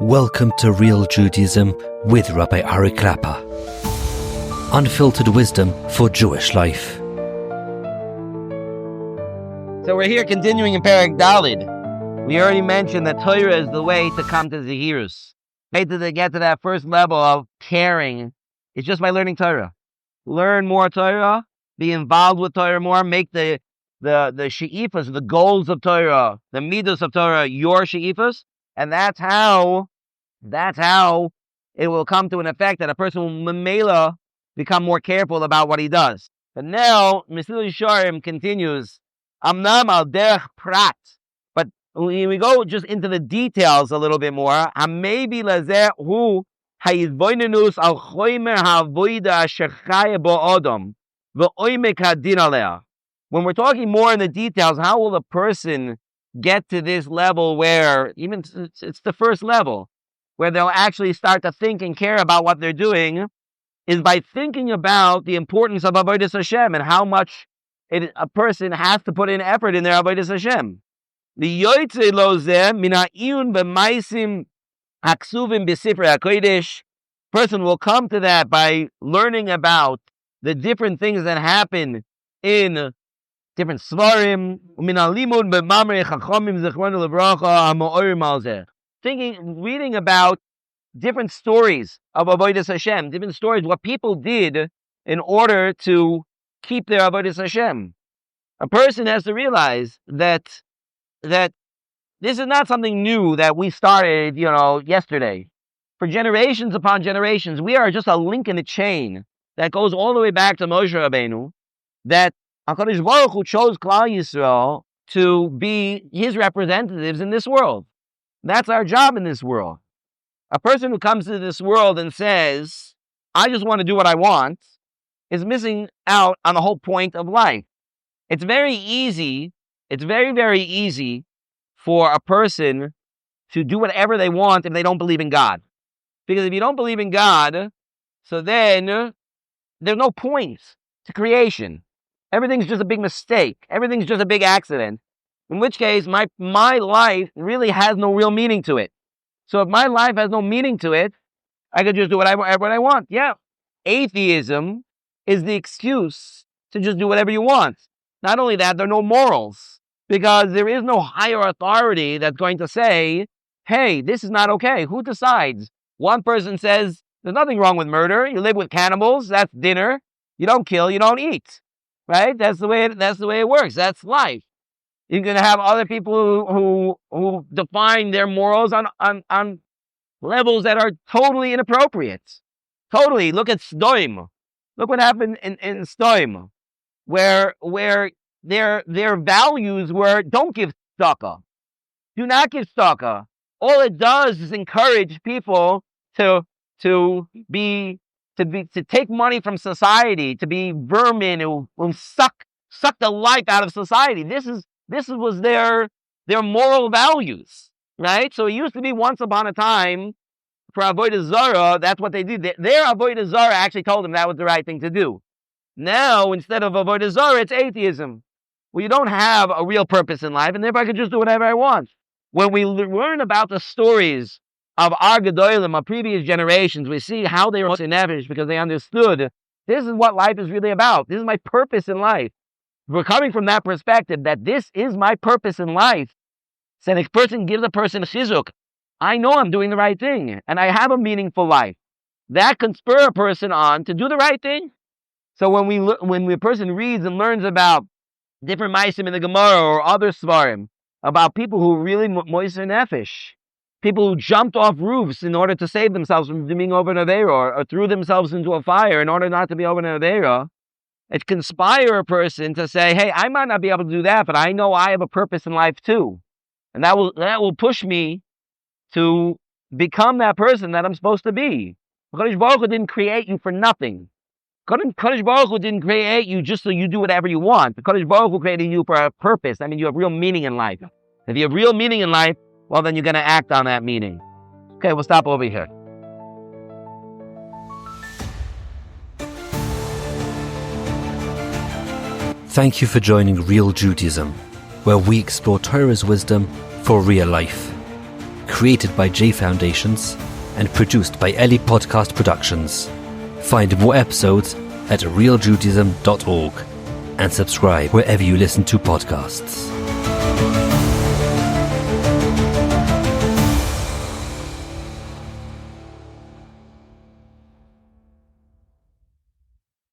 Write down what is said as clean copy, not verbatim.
Welcome to Real Judaism with Rabbi Ari Klapper. Unfiltered wisdom for Jewish life. So we're here continuing in Perek Dalid. We already mentioned that Torah is the way to come to Zehirus. To get to that first level of caring, it's just by learning Torah. Learn more Torah, be involved with Torah more, make the she'ifas, the goals of Torah, the midos of Torah, your she'ifas, and that's how it will come to an effect that a person will memela become more careful about what he does. But now, Mesillas Yesharim continues, Amnam al derech prat. But when we go just into the details a little bit more, Hamevi lazeh hu hayizvoinenus al choimer ha'avoida asher chaya bo odom ve'oimek hadin aleh. When we're talking more in the details, how will a person get to this level where even it's the first level where they'll actually start to think and care about what they're doing, is by thinking about the importance of Avodas Hashem and how much a person has to put in effort in their Avodas Hashem. The yoytze lo zeh min ha'iyun b'maisim haksuvim b'sifrei HaKodesh. Person will come to that by learning about the different things that happen in different svarim. Min ha'limud b'mamrei chachamim zechronu levracha ha'ma'orim al zeh. Reading about different stories of Avodas Hashem, different stories, what people did in order to keep their Avodas Hashem. A person has to realize that this is not something new that we started, yesterday. For generations upon generations, we are just a link in the chain that goes all the way back to Moshe Rabbeinu, that HaKadosh Baruch Hu chose Klal Yisrael to be his representatives in this world. That's our job in this world. A person who comes to this world and says, I just want to do what I want, is missing out on the whole point of life. It's very easy, very, very easy for a person to do whatever they want if they don't believe in God. Because if you don't believe in God, so then there's no point to creation. Everything's just a big mistake. Everything's just a big accident. In which case, my life really has no real meaning to it. So if my life has no meaning to it, I could just do what I want. Yeah. Atheism is the excuse to just do whatever you want. Not only that, there are no morals. Because there is no higher authority that's going to say, hey, this is not okay. Who decides? One person says, there's nothing wrong with murder. You live with cannibals. That's dinner. You don't kill. You don't eat. Right? That's the way it works. That's life. You're going to have other people who define their morals on levels that are totally inappropriate. Totally. Look at Sdoim. Look what happened in Sdoim, where their values were, don't give tzedakah. Do not give tzedakah. All it does is encourage people to take money from society, to be vermin who suck the life out of society. This was their moral values, right? So it used to be once upon a time for Avodah Zarah, that's what they did. Their Avodah Zarah actually told them that was the right thing to do. Now, instead of Avodah Zarah, it's atheism. Well, you don't have a real purpose in life, and therefore I can just do whatever I want. When we learn about the stories of our Gedolim, of previous generations, we see how they were in nefesh because they understood this is what life is really about. This is my purpose in life. We're coming from that perspective that this is my purpose in life. So if a person gives a person a chizuk, I know I'm doing the right thing and I have a meaningful life. That can spur a person on to do the right thing. So when a person reads and learns about different ma'asim in the Gemara or other svarim, about people who really moiser nefesh, people who jumped off roofs in order to save themselves from being over an aveira, or threw themselves into a fire in order not to be over an aveira, it can inspire a person to say, hey, I might not be able to do that, but I know I have a purpose in life too. And that will push me to become that person that I'm supposed to be. Kadosh Baruch Hu didn't create you for nothing. Kadosh Baruch Hu didn't create you just so you do whatever you want. Kadosh Baruch Hu created you for a purpose. I mean, you have real meaning in life. If you have real meaning in life, well, then you're going to act on that meaning. Okay, we'll stop over here. Thank you for joining Real Judaism, where we explore Torah's wisdom for real life. created by J Foundations and produced by Ellie Podcast Productions. Find more episodes at realjudaism.org and subscribe wherever you listen to podcasts.